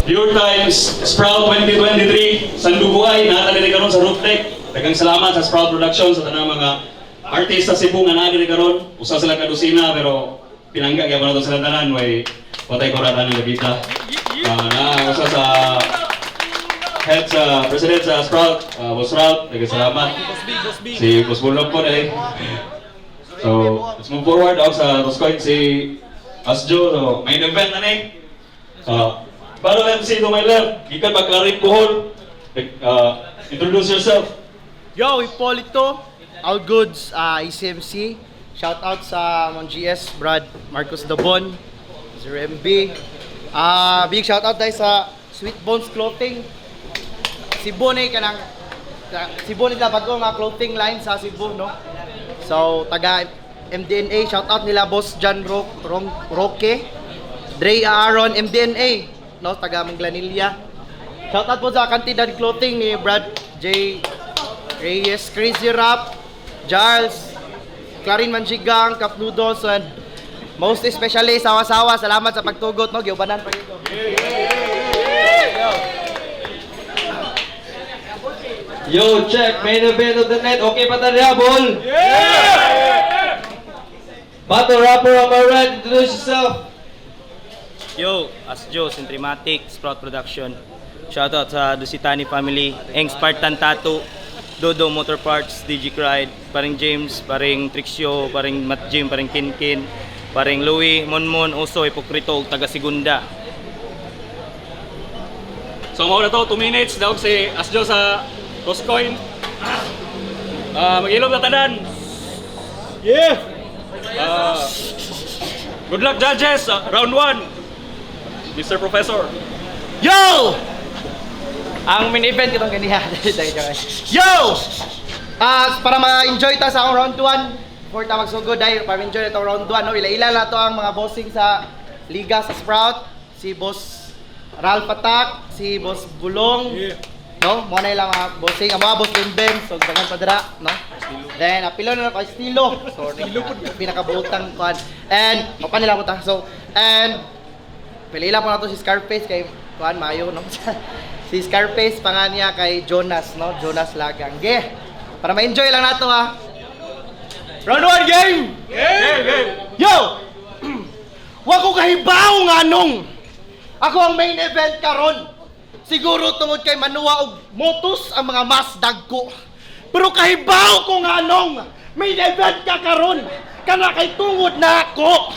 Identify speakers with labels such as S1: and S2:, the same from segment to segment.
S1: Pure Times, Sprout 2023, Sandubuay, nakalili karon sa roof deck. Daghang salamat sa Sprout Productions sa tanang mga artista Cebu nga nakalili karon. Usa sila kadusina pero pinangga kaya mo na sila tanan way patay ko rata ng gabita. Usa sa head sa president sa Sprout, Boss Sprout, daghang salamat. Si Boss Bulog po dahil. So, let's move forward ako sa Toscoin si Asjo. So, main event na ni. Baro MC to my left, gikan ba Clarin Kuhol? Introduce yourself.
S2: Yo, Ipolito, All Goods, ECMC. Shout out sa Mon GS, Brad, Marcos Dabon, Sir MB. Big shout out tayo sa Sweet Bones Clothing. Cebu na kanang Cebu nila bago nga clothing line sa Cebu, no? So, taga MDNA, shout out nila Boss John Roque, Dre Aaron, MDNA. No, taga Manglanilla. Shoutout po sa Cantidad Clothing ni Brad J. Reyes, Crazy Rap, Charles, Clarin Manjigang, Cup Noodles, and most especially Sawa-Sawa. Salamat sa pagtugot, no? Giubanan pa ito.
S3: Yo, check, main event of the night. Okay pa tayo, Bol? Yeah! Battle rapper on my right, introduce yourself.
S4: Yo, Asjo, Centrimatic, Sprout Production. Shoutout sa Dusitani family, Eng Spartan Tattoo, Dodo Motor Parts, DG Ride, paring James, paring Trixio, paring Matt Jim, paring Kinkin, paring Louie, Monmon, Oso, Hipokrito, taga Segunda.
S1: So, mauna to, 2 minutes daw si Asjo sa Toscoin. Mag-ilog na tanan.
S2: Yeah!
S1: Good luck judges, round 1. Mr. Professor.
S2: Yo! Ang main event kitong ganiya. Yo! Para ma-enjoy ta sa akong round 1, before ta magsugod dahil para ma-enjoy itong round 1, no? Ila-ila na to ang mga bossing sa Liga sa Sprout. Si Boss Ralph Attack, si Boss Bulong, no? Mga na ilang mga bossing. Ang mga Boss Ben, so dagan padra, no? Then, apilo na ako, Estilo. Sorry. Pinakabutang kuhan. And, pa nila butang. So, and, pilila po na to si Scarface kay kuhan Mayo, no? Si Scarface pangan niya kay Jonas, no? Jonas Lagang. Ge. Para ma-enjoy lang nato ha. Round 1 game. Game. Yo. Wa ko kahibaw nganong. Ako ang main event karon. Siguro tungod kay manuwa og motos ang mga mas dagko. Pero kahibaw ko nganong main event ka karon. Kana kay tungod na ako.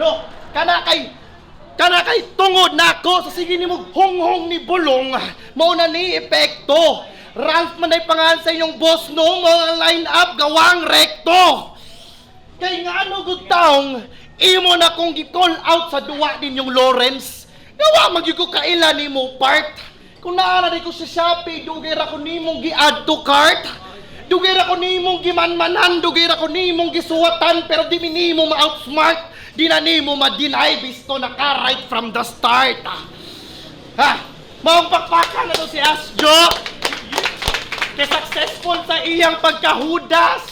S2: No, kana kay tungod na ako sa sige ni mo hong ni Bulong mao na ni epekto. Ralph man ay pangalan sa inyong boss no mga line up gawang rekto. Kay nga ano gud taong imo na kong gi-call out sa duwa ninyong Lawrence. Gawa magyud ko kaila nimo part. Kung naara di ko sa Shopee dugay ra ko nimong gi-add to cart. Dugay ra ko nimong gimanmanan, dugay ra ko nimong gisuwatan pero di mi nimo ma-outsmart. Di na nimo ma-deny bisto na ka right from the start. Ha? Maong pakpakan na to si Asjo. Kay successful sa iyang pagkahudas.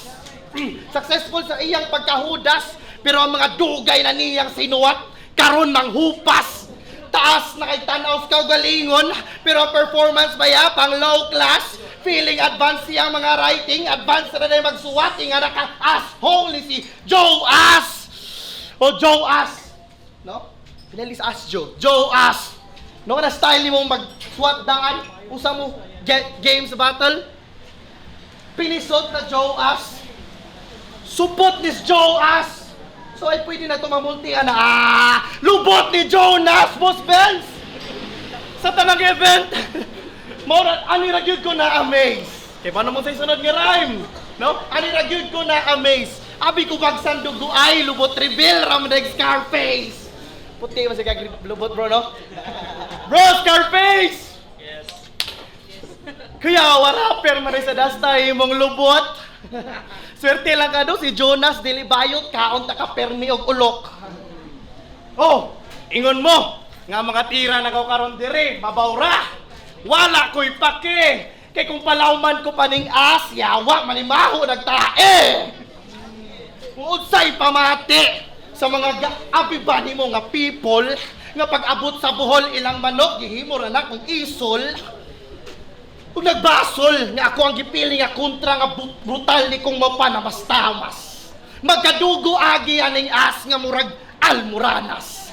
S2: Successful sa iyang pagkahudas. Pero ang mga dugay na niyang sinuwat, karon mang hupas. Taas na kay tanaw sa galingon, pero performance baya pang low class. Feeling advanced siyang mga writing, advanced na rin magsuwat, nga naka-asshole ni si Joe Ass. O Joe Ass, no? Pinalis Ass Joe Ass. No kana style nimo mag-swat daan, usa mo games battle. Pinisot na Joe Ass. Supot ni Joe Ass. So ay pwede na tumamultian na lubot ni Jonas, Boss Benz. Sa tanang event, mora ani ra gyud ko na amaze. Kay paano mo say sunod nga rhyme, no? Ani ra gyud ko na amaze. Abi ko bagsan dugo ay lubot reveal ram nag Scarface. Puti man siya lubot bro, no? Bro, Scarface! Yes. Kaya rapper man sa dasta imong lubot. Swerte lang ka do si Jonas dili bayot kaon ta ka permi og ulok. Oh, ingon mo nga mga tira na kaw karon dire, mabawra. Wala ko'y pake. Kay kung palawman ko paning as, yawa manimaho nagtae. Kung unsay pamati sa mga abiba nimo nga people nga pag-abot sa Bohol ilang manok gihimo ra na kung isol. Kung nagbasol nga ako ang gipili nga kontra nga brutal ni kong mapanamas-tamas. Magkadugo agi aning as nga murag almoranas.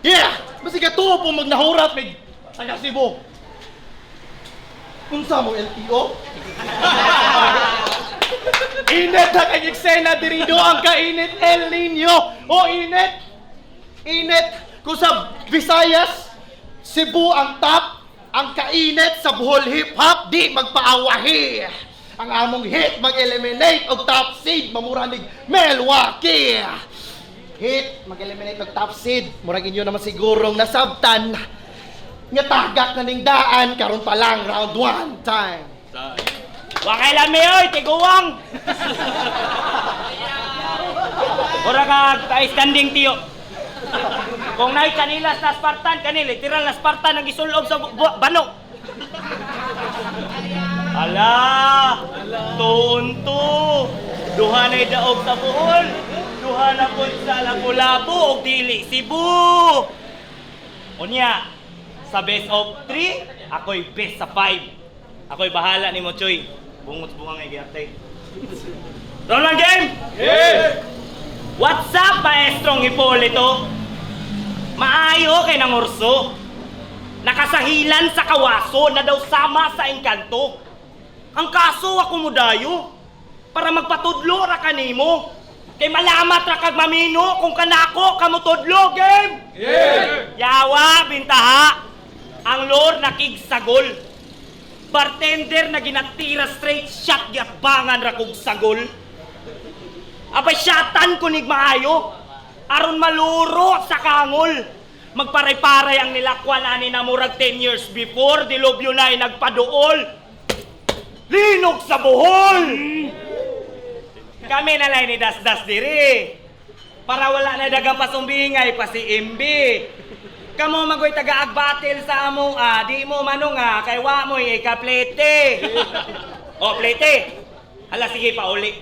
S2: Yeah, basi ka tuo po magnahurat mig taga Cebu. Unsa mo LTO? Init na kay eksena dirido ang kainit El Nino. O init. Init kung sa Visayas, Cebu ang top, ang kainit sa Bohol hip hop di magpaawahi. Ang among hit mag-eliminate og top seed mamuranig Milwaukee. Hit mag-eliminate og top seed murag inyo naman sigurong nasabtan nga tagak na ning daan karon pa lang round 1 time.
S4: Wakay lami oy, tiguwang! Ora ka tayo standing tiyo. Kung naay kanilas na Spartan, literal na Spartan ang gisulob sa banok. Ala! Tunto! Duha na'y daog sa Bohol, duha na po sa Lapu-Lapu o dili Cebu! Unya, sa best of 3, ako'y best sa 5. Ako'y bahala ni mo, Choy. Bungot-bunga ngay giyatay. Round 1 game! Yeah! What's up, maestrong Hipolito? Maayo kay nang urso. Nakasahilan sa kawaso na daw sama sa engkanto. Ang kaso ako mudayo para magpatudlo ra kanimo. Kay malamat ra kag mamino kung kanako kamo tudlo game. Yeah! Yawa bintaha. Ang lord nakigsagol. Bartender na ginatira straight shot giatbangan ra kog sagol. Abay syatan ko nig maayo. Aron maluro sa kangol. Magparay-paray ang nilakwan ani na murag 10 years before dilobyo na ay nagpaduol. Linog sa Bohol! Kami na lang ni Das-Das diri. Para wala na dagang pasumbingay pa si MB. Kamo magoy taga-agbatil sa amo di mo manong kay wa mo'y ikaplete. O plete. Hala sige pa uli.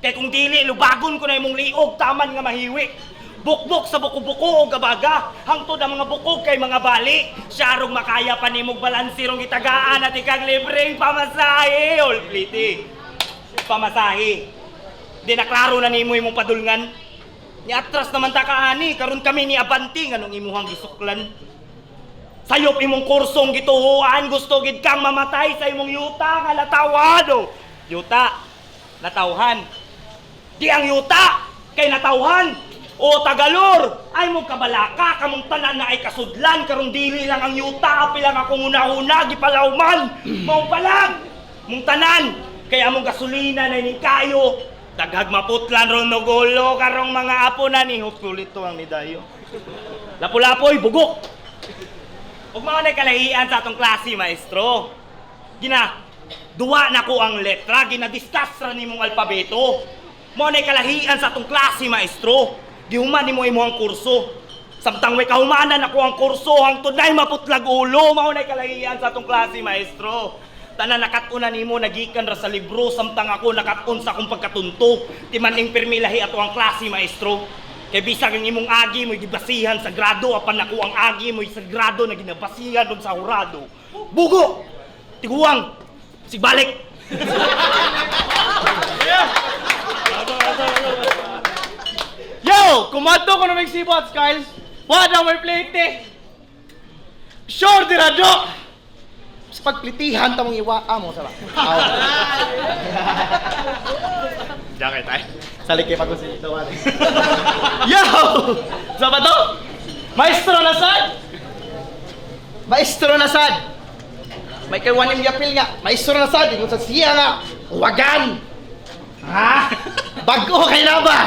S4: Kay kung dili lubagon ko na imong liog taman nga mahiwi. Bukbok sa buko-buko o gabaga, hangtod ang mga bukog kay mga bali. Syarong makaya pa nimog balansirong itagaan at ikang libreng pamasahe. All pliti. Pamasahe. Di naklaro na nimo imong padulngan. Ni atras naman ta kaani, karon kami ni Abanti nganong imuhang gisuklan. Sayop imong kursong gituhuan, gusto gid kang mamatay sa imong yuta nga natawado. Yuta, natawhan. Di ang yuta kay natawhan. O Tagalor, ay mo kabalaka, kamong tanan na ay kasudlan, karong dili lang ang yuta, apilang akong una-una, gipalawman, mong palag, mong tanan, kaya mong gasolina na ining kayo, daghag maputlan ron no gulo, karong mga apo na ni Hupulito ang nidayo. Lapu-lapoy, bugok! Huwag mga nagkalahian sa atong klase, maestro. Duwa na ko ang letra, ginadiscuss ra ni mong alpabeto. Mga nagkalahian sa atong klase, maestro. Gihuman ni mo ang kurso. Samtang may kahumanan ako ang kurso, hangtod na'y maputlag ulo, maunay kalahiyan sa atong klase, maestro. Tanan nakatuna ni mo, nagikan ra sa libro, samtang ako nakatun sa akong pagkatunto. Timaning permilahi ato ang klase, maestro. Kay bisag ang imong agi mo'y gibasihan sa grado, apan ako ang agi mo'y sa grado na ginabasihan doon sa hurado. Bugo! Tiguang! Sigbalik!
S2: Yo! Kumato ko na may sibot, Kyle. Wala may plate. Sure, dirado! Sa pagplitihan, tamang iwaa mo, sa ba? Diyan kayo tayo. Salik kayo pag si Dawan. Yo! Sa ba to? Maestro Nasad! Maestro Nasad! May kawanim yapil nga. Maestro Nasad, kung sa siya nga, wagan! Ha? Bago kayo na ba?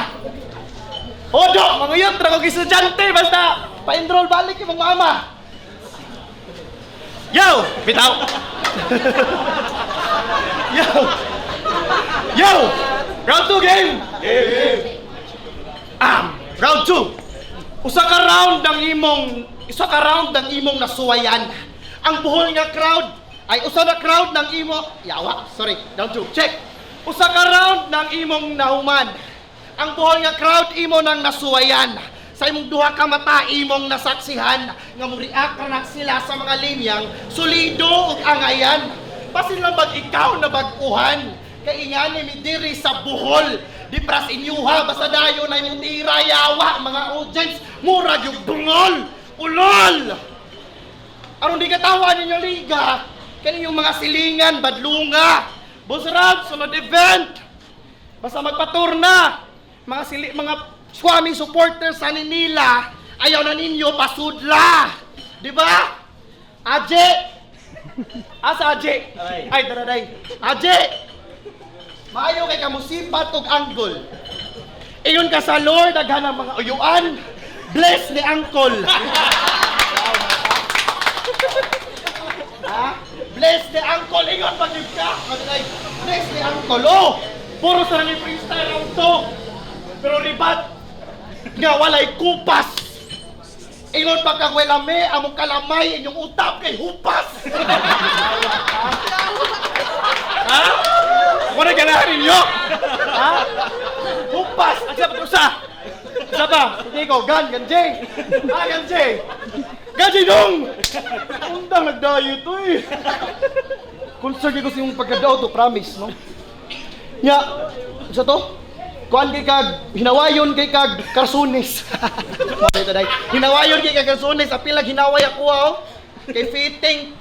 S2: Odo, mga yun, tragog estudyante, basta pa-enroll balik yung mga ama. Yo! Bitaw! Yo! Yo! Round 2 game! Round 2. Usa ka round ng imong nasuwayan. Ang buhol nga crowd ay usa na crowd ng round 2. Check. Usa ka round ng imong nahuman. Ang buhol nga crowd imo nang nasuwayan. sa imong duha ka mata imong nasaksihan nga mo react na sila sa mga linyang solido ug angayan. Basin lang bag ikaw na baguhan kay ingani mi diri sa Bohol. Di pras inyuha basta dayon na imong tira yawa mga audience murag yung dungol. Ulol! Aron di katawa ninyo liga kani yung mga silingan badlunga. Boss Rab, sunod event. Basta magpatur na. Mga swami supporters sa Ninila, ayaw na ninyo pasudla. Di ba? Aje! Asa Aje? Ay, daraday. Aje! Maayo kay kamusipat og anggol. Iyon ka sa Lord, daghan ang mga uyuan. Bless ni Uncle. Ha? Bless ni Uncle. Ingon pag ka. Bless ni Uncle. Oh! Puro sa nang freestyle round to. Pero ribat nga walay kupas. Ingon pa kag welame among kalamay inyong utap kay hupas. Ha? Wala ganahan ninyo? Ha? Hupas. Asa pa usa? Asa pa? Hindi ko gan ganjay. Ganjay. Ganjay dong. Undang nagdayo to eh. Concern ko sa imong pagkadaw to, promise, no? Nya, sa to? Kuan kay kag hinawayon kay kag Karsunes. Hinawayon kay kag Karsunes, apilag hinaway ako kay fitting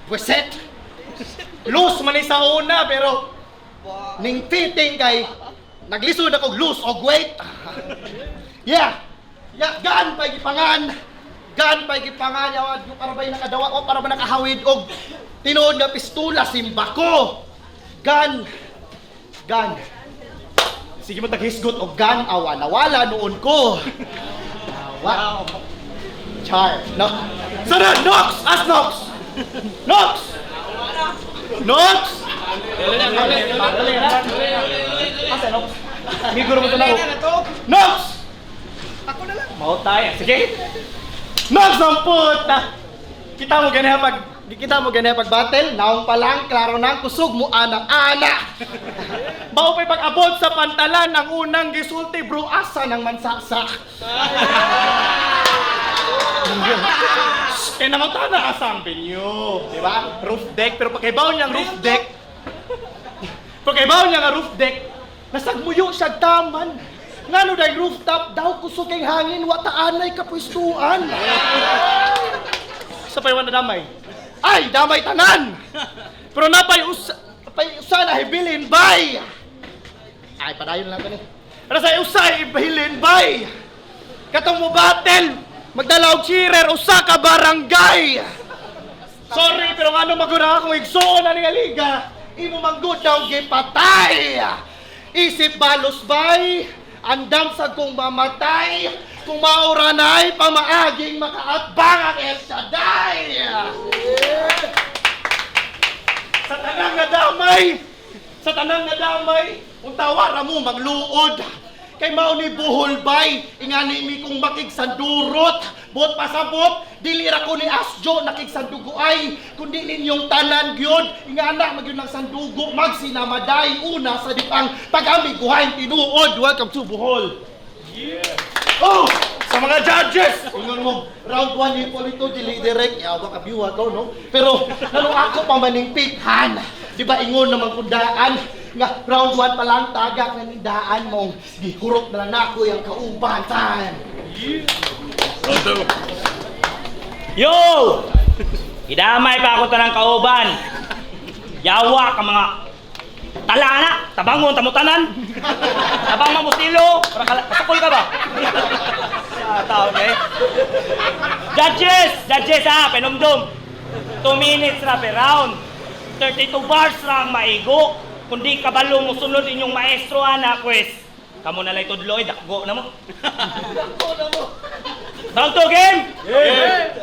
S2: puset. Loose man sa una pero ning fitting kay naglisod ako loose og weight. Yeah. Ya gan pa gipangan. Gan pa gipangan yaw yung para ba nakadawa o para ba nakahawid og tinuod nga pistola simba ko. Gan. Sige mo taghisgot og gan awa nawala noon ko. Wow. Char. No. Sana Nox, as Nox. Nox. Nox. Asa Nox? Miguro mo to na. Nox. Ako na lang. Mau tayo. Sige. Nox ang puta. Kita mo ganyan pag battle, naong pa lang, klaro na, kusog mo anak-anak. Bao pa'y pag-abot sa pantalan, ang unang gisulti, bro, asa ng mansaksak. Kaya naman tayo na asang venue, di ba? Roof deck, pero pagkaibaw niyang roof deck, nasagmuyo siya daman. Ngano dahil rooftop daw, kusog kay hangin, wataanay kapwistuan. Sa paywan na damay. Ay, damay tanan! Pero napay usa na hibilin, bay! Ay, padayon lang ka ni. Pero sa usay, ibilin, bay! Katong mo battle, magdalaw cheerer, usa ka barangay! Sorry, pero ano maguna akong igsoon na nga liga, imo manggod daw gipatay! Isip balos, bay! Andam sa kong mamatay! Kung mauranay, pamaaging makaatbang ang El Shaddai! Sa tanang nga damay, kung tawara mo magluod, kay mao ni Bohol bay, ingani mi kong makigsandurot, bot pasabot, dilira ko ni Asjo nakigsanduguay, kundi ninyong tanan gyud, ingana magyud ng sandugo, magsinamaday, una sa dipang tagamiguhain tinuod. Welcome to Bohol! Yeah! Oh! Sa mga judges! Ingon mo, round 1 ni Polito, dili direct, yawa ka biwa ko, no? Pero, nanong ako pa maningpikhan, di ba ingon naman kundaan, nga round 1 pa lang, tagak na nindaan mong, gihurot na lang ako yung kaubatan.
S4: Yo! Idamay pa ako tanang kauban. Yawa ka mga talana, tabangon tamutanan. Tabang mamustilo, para kasukol ka ba? Tao, okay? Judges ha, penumdum. 2 minutes na per round. 32 bars lang maigo. Kundi kabalo mo sunod inyong maestro anak, kwes. Kamu na lang tudloy, dakgo na mo. Round 2 game? Yeah!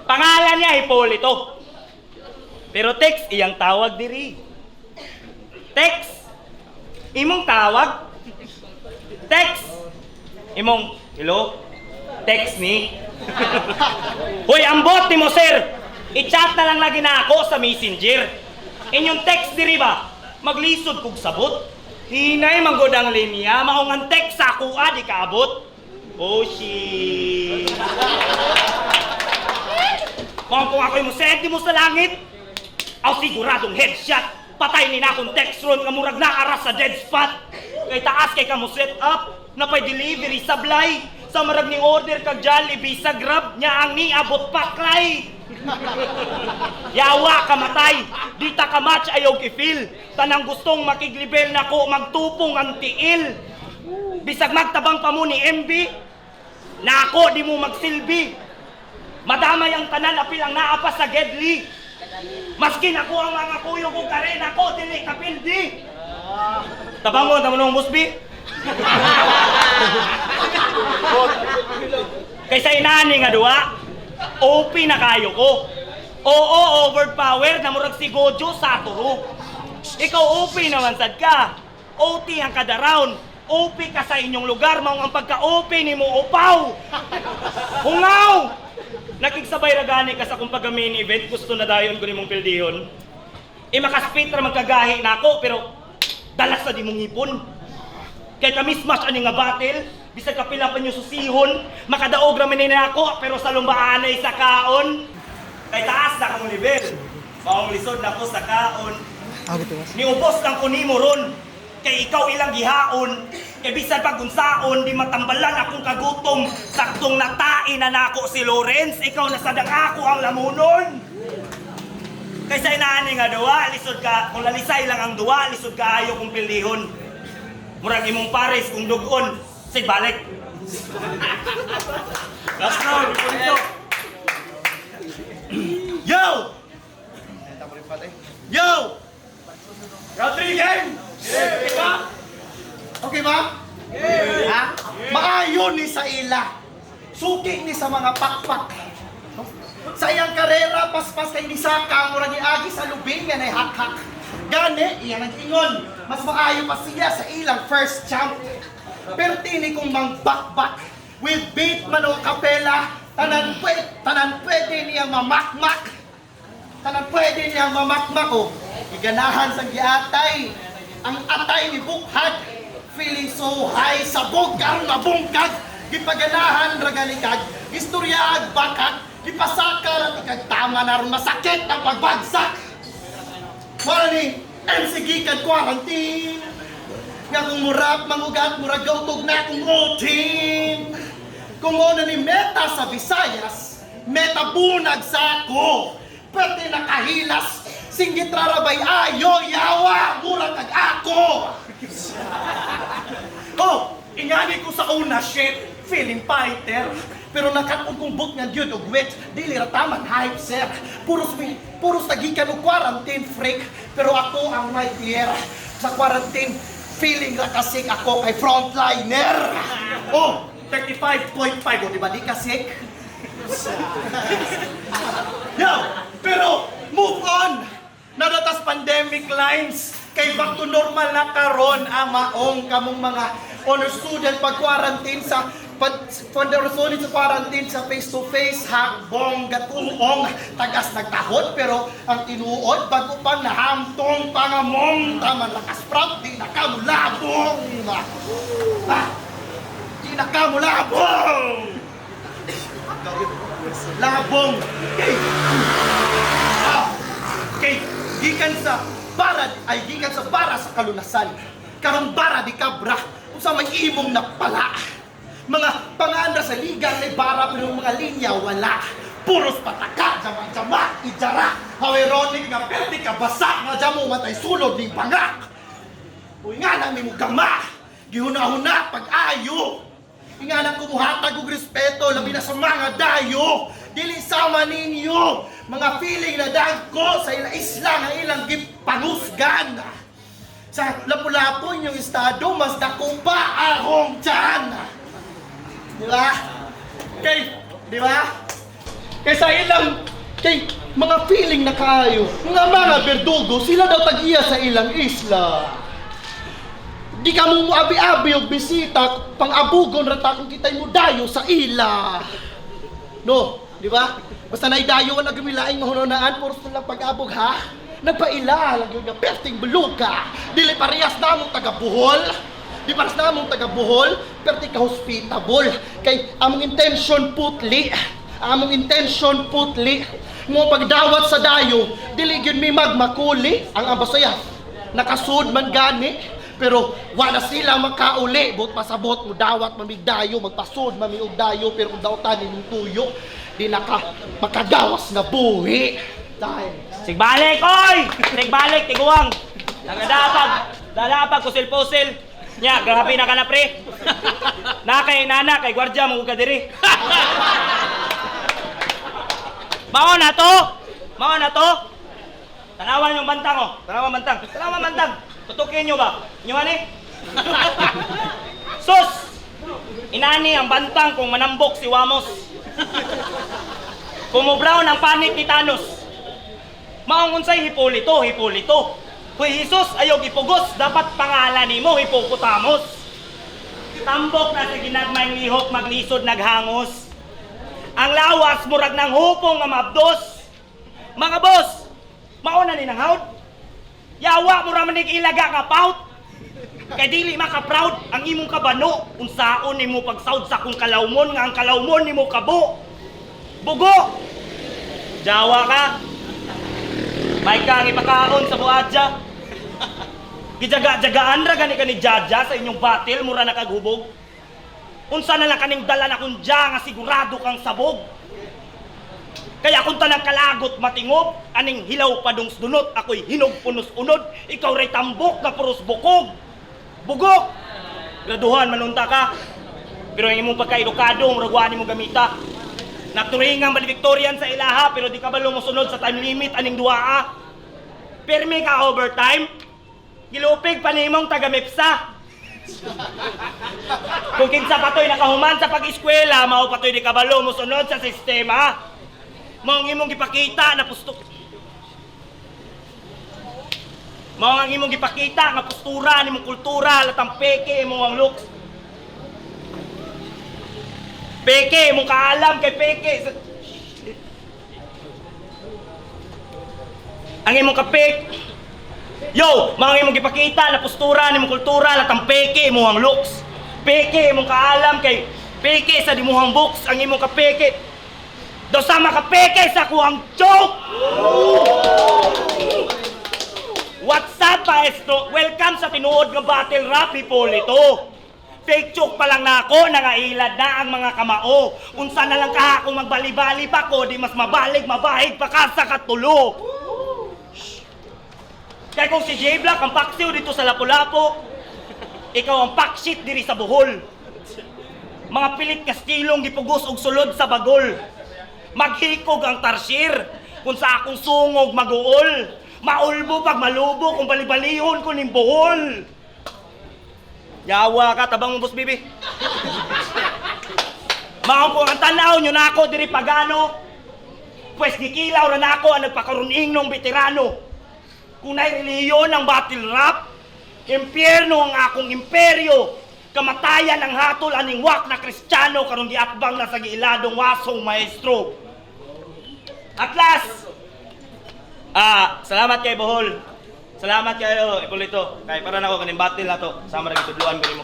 S4: Pangalan niya Hipolito. Pero text iyang tawag diri. Text imong tawag. Text imong hello. Text ni. Hoy, ambot ni mo sir. I-chat na lang lagi na ako sa Messenger. Inyong text diri ba? Maglisod kog sabot. Hinay manggod ang linya, maungan text sa ako di kaabot. Oshi. Kung ako'y mo senti mo sa langit, aw siguradong headshot. Patay ni na akong text ron nga murag naaras sa dead spot. Kay taas kay ka mo set up, na pa'y delivery sablay. Sa marag ning order kag Jollibee sa Grab nya ang niabot paklay. Yawa ka matay, di ta ka match ayaw kifil. Tanang gustong makiglibel na ko magtupong ang tiil. Bisag magtabang pa mo ni MB, na ako di mo magsilbi. Madamay ang tanan apil ang naapa sa Gedli. Maskin ako ang mga kuyo ko karen ako dili kapildi. Tabang mo nung musbi. Kaysa inani nga duwa, OP na kayo ko. Oo, overpower na murag si Gojo sa turo. Ikaw OP naman sad ka. OT ang kada round. OP ka sa inyong lugar, maong ang pagka-OP ni mo upaw. Hungaw! Nakigsabay ragani ka sa kung pag-main event, gusto na dayon ko ni mong pildihon. Makaspit ra magkagahi na ako, pero dalas na di mong ipon. Kaya kami smash ani nga battle, bisag kapila pa nyo susihon, makadaog raman na ako, pero sa lumbaan ay sa kaon. Kay taas na kang level, maong lisod na ko sa kaon. Niubos lang ko ni mo ron, kay ikaw ilang gihaon. Kay bisan pagunsaon, di matambalan akong kagutom. Saktong natain na nako si Lawrence, ikaw nasadang ako ang lamunon. Kaysa inaani nga duwa, lisod ka, kung lalisay lang ang duwa, lisod ka ayaw kong pilihon. Murag imong pares kung dugon, sig balik. Last round, ito. Yo! Yo! Round 3 game! Yeah.
S2: Okay ba? Ha? Maayon ni sa ila. Suki ni sa mga pakpak. Sa iyang karera, paspas kay ni Saka, murag agi sa lubing yan ay hak-hak. Gani, iyan ang ingon. Mas maayo pa siya sa ilang first champ. Pero tini kong mang bakbak. With beat man o kapela, tanan pwede niya mamakmak. Tanan pwede niya mamakmak o. Iganahan sa giatay. Ang atay ni Bukhad. Feeling so high sa bungkang mabungkag. Gipaganahan ragalikag. Istorya ag bakag. Gipasakar at ikagtama na rin masakit ang pagbagsak. Wala ni MC Gikan quarantine. Nga kung murap mangugat murag gautog na akong routine. Kung ano ni meta sa Visayas, meta bunag sa ako. Pwede nakahilas, singgit rarabay ayo, yawa, murag kag ako. Oh, ingani ko sa una shit, feeling fighter. Pero nakakon kong book nga gyud og wet, dili ra taman hype sir. Puros tagikan og quarantine freak, pero ako ang right here sa quarantine. Feeling ra kasik ako kay frontliner. Oh, 35.5 o diba di kasik? Yo, pero move on. Nadatas pandemic lines. Kay back to normal na karon ang maong kamong mga honor student pag-quarantine sa pag-honor sa quarantine sa face-to-face hakbong gatuong tagas nagtahod pero ang tinuod bago pa nahamtong pangamong taman lakas proud di na kamulabong di na kamulabong labong kay gikan sa bara ay gikan sa bara sa kalunasan karong bara di kabra kung sa may imong napala mga panganda sa liga may bara pero mga linya wala puros pataka jama ijara how ironic nga perti ka basa nga jamo matay sulod ning pangak uy nga nang mi mo gama gihuna-huna pag-ayo nga nang kumuhatag og respeto labi na sa mga dayo dili sama ninyo mga feeling na dagko sa ilang isla nga ilang gipanusgan sa lapu-lapu yung estado mas dako pa ahong tiyan di ba? Di ba? Kay sa ilang mga feeling na kayo mga berdugo sila daw tag-iya sa ilang isla di ka mo abi-abi og bisita pang-abugon rata kung kitay mo dayo sa ila no? Di ba? Basta naidayo ka na gumilaing mahununaan, puros na lang pag-abog ha? Nagpaila, lang yung perting buluka. Dili parehas na mong taga-Buhol. Di paras na among taga Bohol, pero di ka hospitable. Kay among intention putli. Among intention putli. Mo pagdawat sa dayo, dili gyud mi magmakuli ang ambasaya. Nakasud man gani, pero wala sila makauli. Bot pasabot mo dawat mamigdayo, magpasud mamiog dayo, pero kung daotan nimong tuyo, di naka makagawas na buhi. Dahil
S4: Sigbalik, oy! Sigbalik, tiguang! Dadapag, kusil-pusil. Nya, grabe na ka na, pre. Na kay nana, kay gwardya, mga diri. Mao na to! Tanawan yung bantang, oh. Tanawan bantang. Tutukin nyo ba? Inyo ani? Sus! Inani ang bantang kung manambok si Wamos. Kumubraw ng panit ni Thanos. Maong unsay Hipolito. Kuy Jesus, ayaw gipugos, dapat pangalan nimo Hippopotamus. Tambok na sa ginagmayng lihok, maglisod naghangos. Ang lawas murag ng hupong nga mabdos. Mga boss, mauna ni nang haud. Yawa mo raman ning ilaga nga paut. Kay dili maka-proud ang imong kabano. Unsaon nimo pagsaud sa akong kalawmon nga ang kalawmon nimo kabo. Bugo. Jawa ka. May kang ipakaon sa buadya. Gijaga-jagaan ra gani kani Jaja sa inyong battle mura nakaghubog. Unsa na lang kaning dala na kun nga sigurado kang sabog. Kaya kung tanang kalagot matingob, aning hilaw padungs dunot, ako'y hinog punos unod, ikaw ray tambok na puros bukog. Bugok! Graduhan manunta ka. Pero ang imong pagka-edukado, muragwaan mo gamita. Naturingang valedictorian sa ilaha, pero di ka ba lumusunod sa time limit aning duaa? Permi ka overtime, gilupig pa nimong taga-mepsa. Kung kinsa patoy nakahuman sa pag-eskwela, mao patoy di kabalo mo sunod sa sistema. Mao ang imong gipakita na pustok. Mao ang imong gipakita nga postura nimong kultura, latang peke mo ang looks. Peke mo kaalam kay peke. Ang imong kapek. Yo, mga imong gipakita na postura nimong kultura, latang peke mo ang looks. Peke imong kaalam kay peke sa dimuhang books ang imong kapeke. Daw sama ka peke sa kuhang joke. What's up, maestro? Welcome sa tinuod nga battle rap Hipolito. Fake joke pa lang na ako, nangailad na ang mga kamao. Unsa na lang ka kung magbali-bali pa ko, di mas mabahig pa ka sa katulo. Kaya kung si J-Black ang paksiw dito sa Lapu-Lapu, ikaw ang pakshit diri sa Bohol. Mga pilit kastilong gipugos og sulod sa bagol. Maghikog ang tarsir, kung sa akong sungog mag-uol. Maulbo pag malubo kung balibalihon ko ning Bohol. Yawa ka, tabang mo, boss bibi. Maong kung ang tanaw nyo na ako diri pagano, pues gikilaw na ako ang nagpakaruning ng veterano. Kung naireliyon ang battle rap, impyerno ang akong imperyo. Kamatayan ang hatol aning wak na Kristiyano karong giatbang na sa giiladong wasong maestro. At last, salamat kay Bohol. Salamat kayo, Hipolito. Kaya para na ako kaning battle na to. Sama rin itudluan ko mo.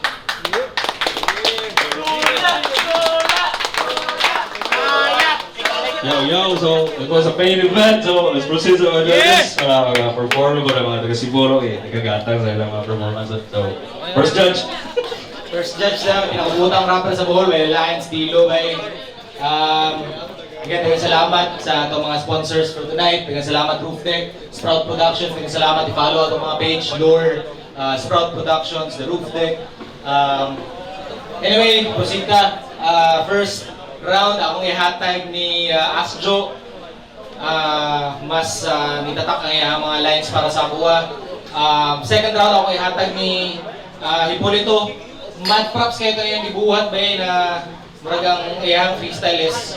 S1: Yo, so it was a pain event. So let's proceed to this. Perform ko ng mga taga-Siburo, nagagatang sa ilang mga performance. So, first judge.
S5: First judge na, pinakabutang rapper sa Bohol, may Lions, Dilo, may again, dagang salamat sa itong mga sponsors for tonight. Dagang salamat Roof Deck, Sprout Productions, dagang salamat i-follow itong mga page, Lure, Sprout Productions, The Roof Deck. Anyway, proceed ka. First round, akong ihatag ni Asjo. Mas nitatak ang mga lines para sa kuha. Second round, akong ihatag ni Hipolito. Mad props kayo ito yung ibuhat ba na muragang iyang freestyle is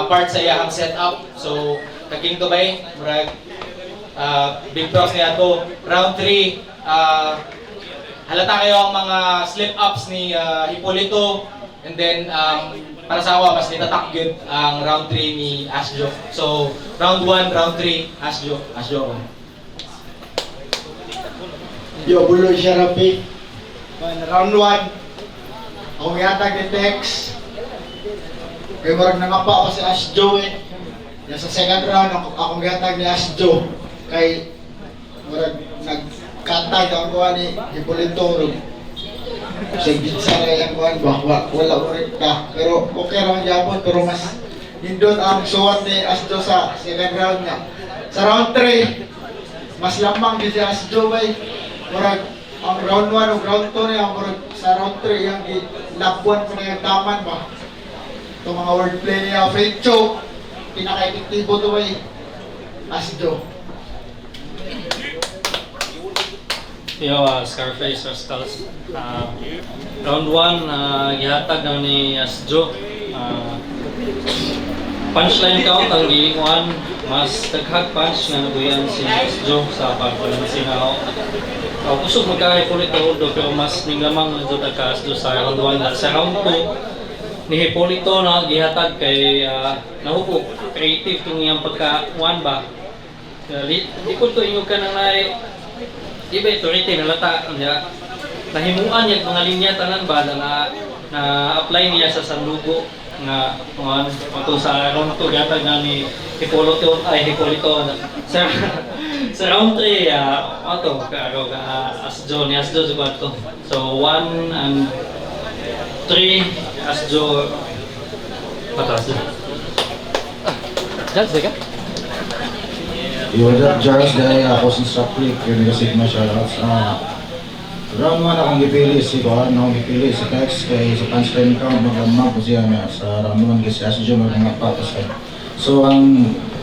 S5: part sa iyang setup. So, kaging to ba murag big props niya to. Round 3, halata kayo ang mga slip-ups ni Hipolito. And then, para sa awa, mas nitatak good ang round 3 ni Asjo. So, round 1, round 3, Asjo.
S6: Yo, Buloy Sharafi. round 1, ako yatag ni Tex. Kaya marag nangapa ako si Asjo eh. Yan sa second round, ako yatag ni Asjo. Kay marag nagkatag ang kuha ni Hipolito. Siya gitsa na yung kuha, wala ko rin ka. Pero okay naman Japon, pero mas nindot ang suwat ni Asjo sa second round niya. Sa round 3, mas lamang din si Asjo bay. Marag ang round 1 o round 2 niya, marag sa round 3 yung labuan ko na yung taman ba. Itong mga wordplay niya, fake choke, pinaka-epektibo to bay Asjo.
S3: Yo, Scarface Rascals. Round 1, gihatag na ni Asjo. Punchline count ang giling 1, mas daghag punch nga nabuyan si Asjo sa pagbalansin ako. Kusog magka-Hipolito do pero mas ninglamang na dito ka Asjo sa round 1. Sa round 2, ni Hipolito na gihatag kay nahupo creative kung iyang pagka-1 ba. Di ko to ingog ka nang di ba ito rito nalata niya nahimuan niya mga linya tanan ba na-apply niya sa sandugo nga ato sa round 2 yata nga ni Hipolito sa round 3 ato karo Asjo ni Asjo sa to. So 1 and 3 Asjo patas.
S2: Judge ka?
S7: Yung Charles dahil ako si Straplik, yung nag-sigma shoutouts. Round 1 akong gipili si Kuhan, akong gipili si Tex kay sa punchline count, maglamang po siya na sa round 1 kasi Asjo maglangapatos kay. So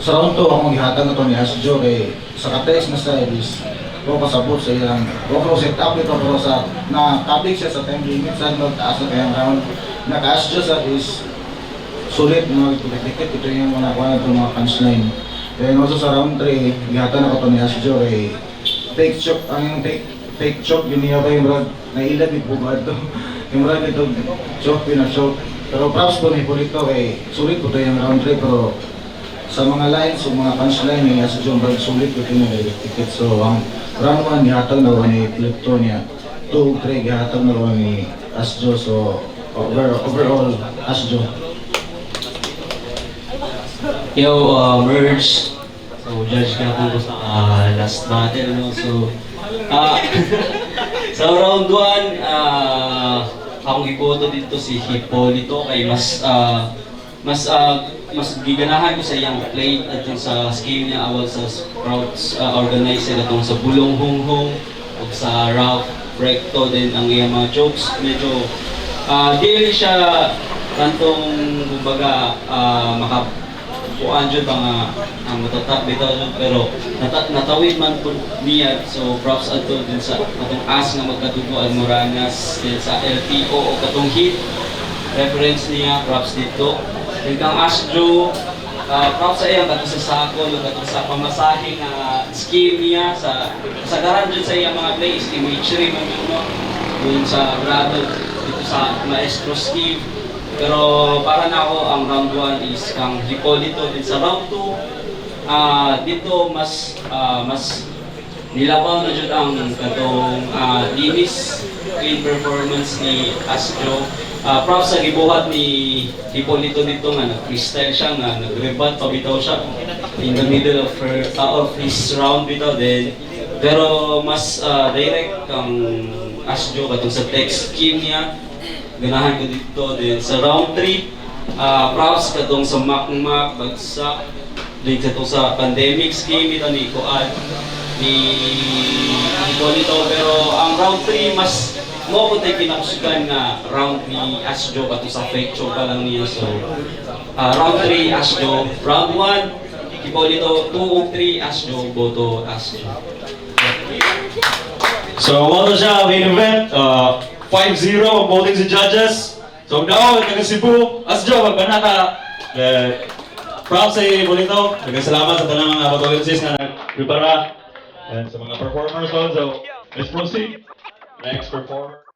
S7: sa round 2 akong gihatag na ito ni Asjo kay sa ka-Tex na style is ko pasabot sa ilang, ko set up ito pero sa na-topic siya sa time limit sa magtaas na kayang round. Naka-Asjo sa is sulit na magpipikit, ito yung mga kuha na mga punchline. Then also sa round 3, gihatan ako ito ni Asjo kay fake choke, ang fake choke, yun niya ba yung brad, nailag yung bubad to. Yung brad ito, choke, pina-choke. Pero props po ni Hipolito kay sulit po ito yung round 3 pero sa mga lines o mga punchline ni Asjo, brad sulit po ito yung nag-ticket. So ang round 1, gihatag na ako ni Hipolito niya. 2, 3, gihatag na ako ni Asjo. So overall, Asjo.
S3: Yo, merge. So, judge ka po sa last battle, no? So, sa round 1, akong iboto dito si Hipolito kay mas giganahan ko sa iyang play at yung sa scheme niya awal sa Sprouts organizer at yung sa Bulong Honghong o sa Ralph Recto din ang iyang mga jokes. Medyo, di siya kantong, kumbaga, kuan jud ang matatap bitaw pero natawid man po niya. So props adto din sa atong as nga magkatubo ang Moranas din sa LTO o katong hit reference niya, props dito. Kang Asjo, props sa iya katong sa sako o katong sa pamasahe nga scheme niya sa garan jud sa iya mga plays imagery man yun, no? Dun sa grado dito sa maestro scheme. Pero para na ako ang round 1 is kang Hipolito din sa round 2. Dito mas nilabaw na jud ang katong linis clean performance ni Asjo. Props sa gibuhat ni Hipolito dito nga nag-freestyle siya nga nag-rebut pa bitaw siya in the middle of his round bitaw din. Pero mas direct kang Asjo katong sa text scheme niya. Ganahan ko dito din sa round 3. Props katong sa Makmak, bagsak din sa sa pandemic scheme ito ni Kuan ni Hipolito. Pero ang round 3 mas mo ko tayo kinakusugan na round ni Asjo katong sa fake show pa lang niya. So round 3 Asjo, round 1 Hipolito, 2 o 3 Asjo, boto Asjo.
S1: So, ano siya, main event, 5-0 ang voting si judges. So, daw, taga Cebu, Asjo, magbanata. Props sa Hipolito. Nagkasalamat sa tanang mga audiences na nagprepara. And sa mga performers doon. So, let's proceed. Next performer.